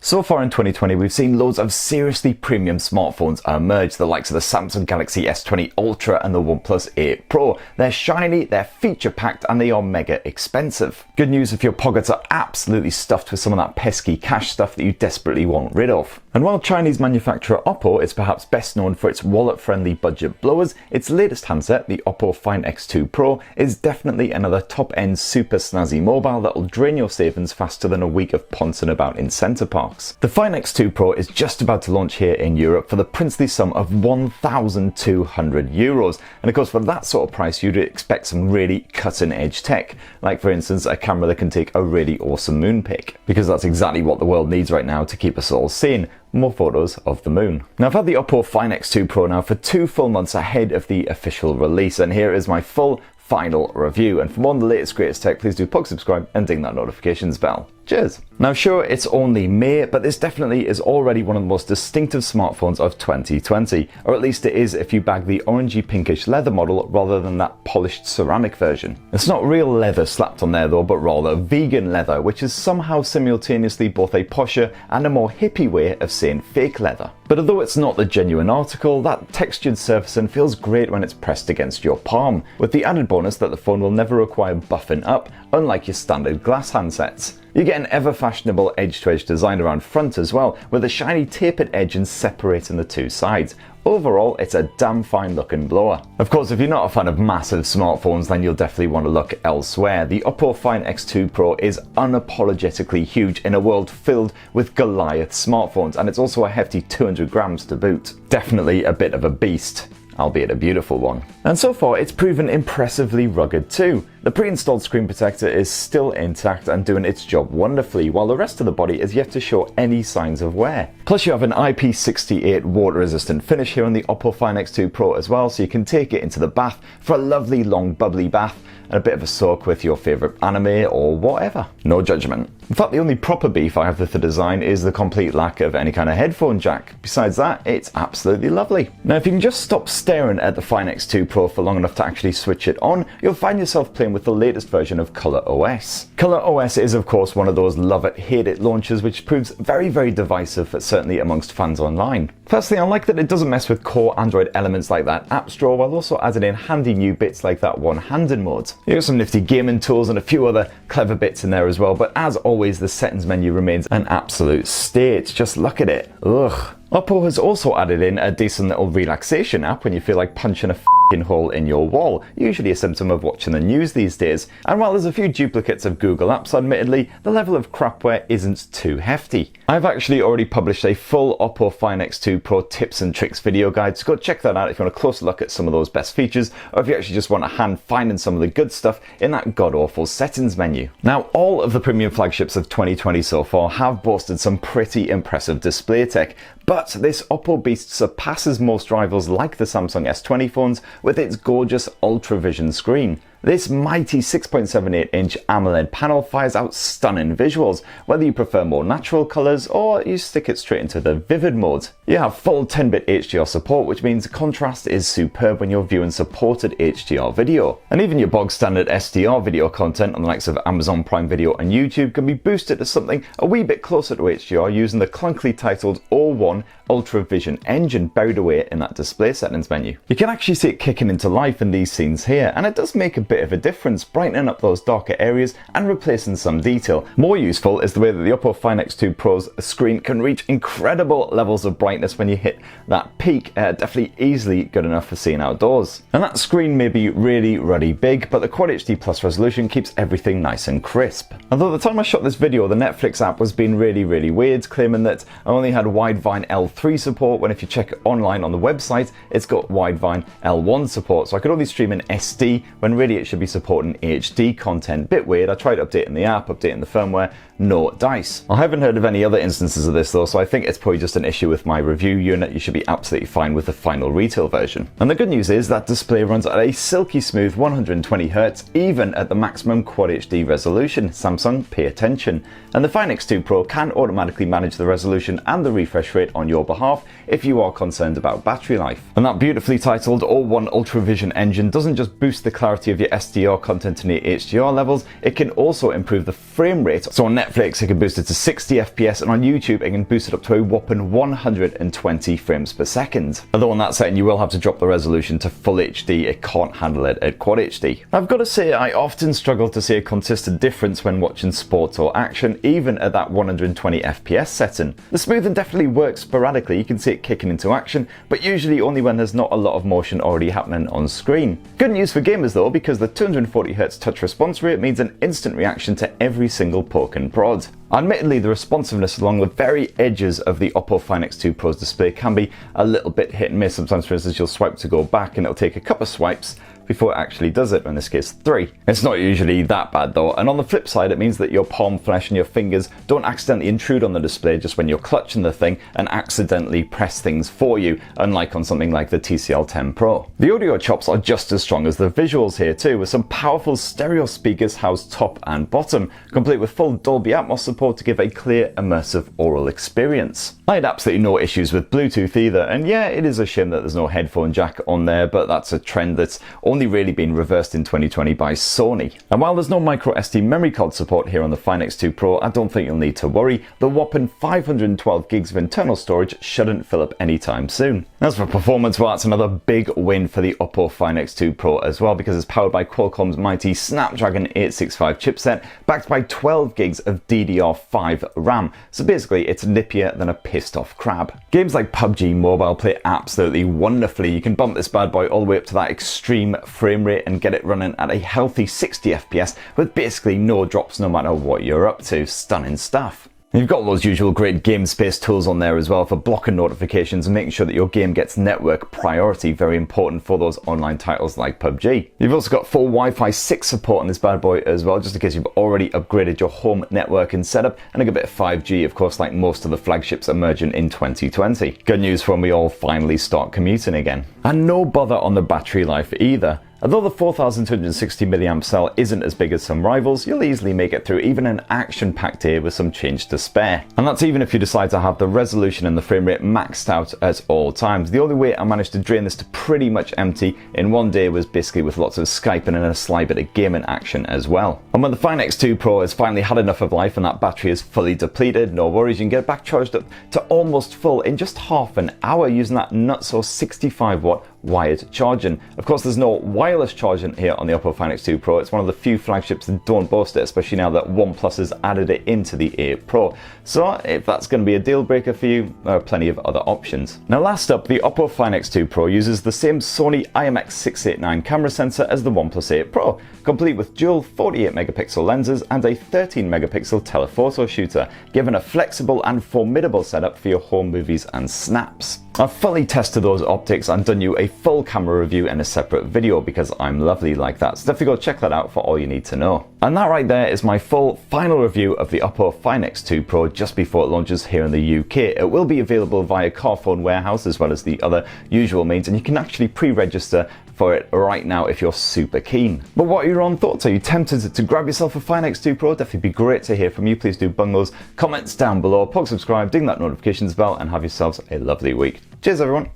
So far in 2020, we've seen loads of seriously premium smartphones emerge, the likes of the Samsung Galaxy S20 Ultra and the OnePlus 8 Pro. They're shiny, they're feature-packed, and they are mega expensive. Good news if your pockets are absolutely stuffed with some of that pesky cash stuff that you desperately want rid of. And while Chinese manufacturer Oppo is perhaps best known for its wallet-friendly budget blowers, its latest handset, the Oppo Find X2 Pro, is definitely another top-end super snazzy mobile that'll drain your savings faster than a week of poncing about in Centre Parks. The Find X2 Pro is just about to launch here in Europe for the princely sum of €1,200. And of course, for that sort of price, you'd expect some really cutting-edge tech, like for instance a camera that can take a really awesome moon pic, because that's exactly what the world needs right now to keep us all sane. More photos of the moon. Now, I've had the Oppo Find X2 Pro now for 2 full months ahead of the official release, and here is my full final review. And for more on the latest greatest tech, please do subscribe and ding that notifications bell. Cheers! Now sure, it's only May, but this definitely is already one of the most distinctive smartphones of 2020, or at least it is if you bag the orangey pinkish leather model rather than that polished ceramic version. It's not real leather slapped on there though, but rather vegan leather, which is somehow simultaneously both a posher and a more hippie way of saying fake leather. But although it's not the genuine article, that textured surfacing feels great when it's pressed against your palm, with the added bonus that the phone will never require buffing up, unlike your standard glass handsets. You get an ever-fashionable edge-to-edge design around front as well, with a shiny tapered edging separating the two sides. Overall, it's a damn fine looking blower. Of course, if you're not a fan of massive smartphones, then you'll definitely want to look elsewhere. The Oppo Find X2 Pro is unapologetically huge in a world filled with Goliath smartphones, and it's also a hefty 200 grams to boot. Definitely a bit of a beast, albeit a beautiful one. And so far, it's proven impressively rugged too. The pre-installed screen protector is still intact and doing its job wonderfully, while the rest of the body is yet to show any signs of wear. Plus you have an IP68 water-resistant finish here on the Oppo Find X2 Pro as well, so you can take it into the bath for a lovely long bubbly bath and a bit of a soak with your favourite anime or whatever. No judgment. In fact, the only proper beef I have with the design is the complete lack of any kind of headphone jack. Besides that, it's absolutely lovely. Now, if you can just stop staring at the Find X2 Pro for long enough to actually switch it on, you'll find yourself playing with the latest version of ColorOS. ColorOS is of course one of those love it, hate it launchers, which proves very, very divisive, certainly amongst fans online. Firstly, I like that it doesn't mess with core Android elements like that App Store, while also adding in handy new bits like that one-handed mode. You got some nifty gaming tools and a few other clever bits in there as well, but as always, the settings menu remains an absolute state. Just look at it. Ugh. Oppo has also added in a decent little relaxation app when you feel like punching a hole in your wall, usually a symptom of watching the news these days. And while there's a few duplicates of Google Apps, admittedly, the level of crapware isn't too hefty. I've actually already published a full Oppo Find X2 Pro tips and tricks video guide, so go check that out if you want a closer look at some of those best features, or if you actually just want a hand finding some of the good stuff in that god-awful settings menu. Now, all of the premium flagships of 2020 so far have boasted some pretty impressive display tech, but this Oppo beast surpasses most rivals like the Samsung S20 phones with its gorgeous Ultra Vision screen. This mighty 6.78-inch AMOLED panel fires out stunning visuals, whether you prefer more natural colours or you stick it straight into the vivid mode. You have full 10-bit HDR support, which means contrast is superb when you're viewing supported HDR video. And even your bog standard SDR video content on the likes of Amazon Prime Video and YouTube can be boosted to something a wee bit closer to HDR using the clunkily titled O1 Ultra Vision engine buried away in that display settings menu. You can actually see it kicking into life in these scenes here, and it does make a bit of a difference, brightening up those darker areas and replacing some detail. More useful is the way that the Oppo Find X2 Pro's screen can reach incredible levels of brightness when you hit that peak, definitely easily good enough for seeing outdoors. And that screen may be really ruddy big, but the Quad HD Plus resolution keeps everything nice and crisp. Although at the time I shot this video, the Netflix app was being really weird, claiming that I only had Widevine L3 support, when if you check it online on the website, it's got Widevine L1 support, so I could only stream in SD when really it should be supporting HD content. Bit weird. I tried updating the app, updating the firmware, no dice. I haven't heard of any other instances of this though, so I think it's probably just an issue with my review unit. You should be absolutely fine with the final retail version. And the good news is that display runs at a silky smooth 120Hz, even at the maximum Quad HD resolution. Samsung, pay attention. And the Find X2 Pro can automatically manage the resolution and the refresh rate on your behalf if you are concerned about battery life. And that beautifully titled O1 Ultra Vision engine doesn't just boost the clarity of your SDR content to near HDR levels, it can also improve the frame rate. So on Netflix it can boost it to 60 FPS, and on YouTube it can boost it up to a whopping 120 frames per second. Although on that setting you will have to drop the resolution to full HD, it can't handle it at quad HD. I've got to say I often struggle to see a consistent difference when watching sports or action, even at that 120 FPS setting. The smoothing definitely works sporadically, you can see it kicking into action, but usually only when there's not a lot of motion already happening on screen. Good news for gamers though, because the 240Hz touch response rate means an instant reaction to every single poke and prod. Admittedly, the responsiveness along the very edges of the Oppo Find X2 Pro's display can be a little bit hit and miss. Sometimes, for instance, you'll swipe to go back and it'll take a couple of swipes before it actually does it, in this case 3. It's not usually that bad though, and on the flip side it means that your palm flesh and your fingers don't accidentally intrude on the display just when you're clutching the thing and accidentally press things for you, unlike on something like the TCL 10 Pro. The audio chops are just as strong as the visuals here too, with some powerful stereo speakers housed top and bottom, complete with full Dolby Atmos support to give a clear, immersive aural experience. I had absolutely no issues with Bluetooth either, and yeah, it is a shame that there's no headphone jack on there, but that's a trend that's only really been reversed in 2020 by Sony. And while there's no micro SD memory card support here on the Find X2 Pro, I don't think you'll need to worry. The whopping 512 gigs of internal storage shouldn't fill up anytime soon. As for performance, well, that's another big win for the Oppo Find X2 Pro as well, because it's powered by Qualcomm's mighty Snapdragon 865 chipset, backed by 12 gigs of DDR5 RAM. So basically, it's nippier than a pissed off crab. Games like PubG Mobile play absolutely wonderfully. You can bump this bad boy all the way up to that extreme frame rate and get it running at a healthy 60 FPS with basically no drops no matter what you're up to. Stunning stuff. You've got all those usual great game space tools on there as well for blocking notifications and making sure that your game gets network priority, very important for those online titles like PubG. You've also got full Wi-Fi 6 support on this bad boy as well, just in case you've already upgraded your home networking setup, and a good bit of 5G, of course, like most of the flagships emerging in 2020. Good news for when we all finally start commuting again. And no bother on the battery life either. Although the 4260 mAh cell isn't as big as some rivals, you'll easily make it through even an action-packed day with some change to spare. And that's even if you decide to have the resolution and the frame rate maxed out at all times. The only way I managed to drain this to pretty much empty in one day was basically with lots of Skyping and a slight bit of gaming action as well. And when the Find X2 Pro has finally had enough of life and that battery is fully depleted, no worries, you can get it back charged up to almost full in just half an hour using that nutso 65-watt wired charging. Of course, there's no wireless charging here on the Oppo Find X2 Pro. It's one of the few flagships that don't boast it, especially now that OnePlus has added it into the 8 Pro. So if that's going to be a deal breaker for you, there are plenty of other options. Now last up, the Oppo Find X2 Pro uses the same Sony IMX689 camera sensor as the OnePlus 8 Pro, complete with dual 48 megapixel lenses and a 13 megapixel telephoto shooter, giving a flexible and formidable setup for your home movies and snaps. I've fully tested those optics and done you a full camera review in a separate video because I'm lovely like that, so definitely go check that out for all you need to know. And that right there is my full final review of the Oppo Find X2 Pro just before it launches here in the UK. It will be available via Carphone Warehouse as well as the other usual means, and you can actually pre-register for it right now if you're super keen. But what are your own thoughts? Are you tempted to grab yourself a Find X2 Pro? Definitely be great to hear from you. Please do bung those comments down below, plug subscribe, ding that notifications bell, and have yourselves a lovely week. Cheers everyone.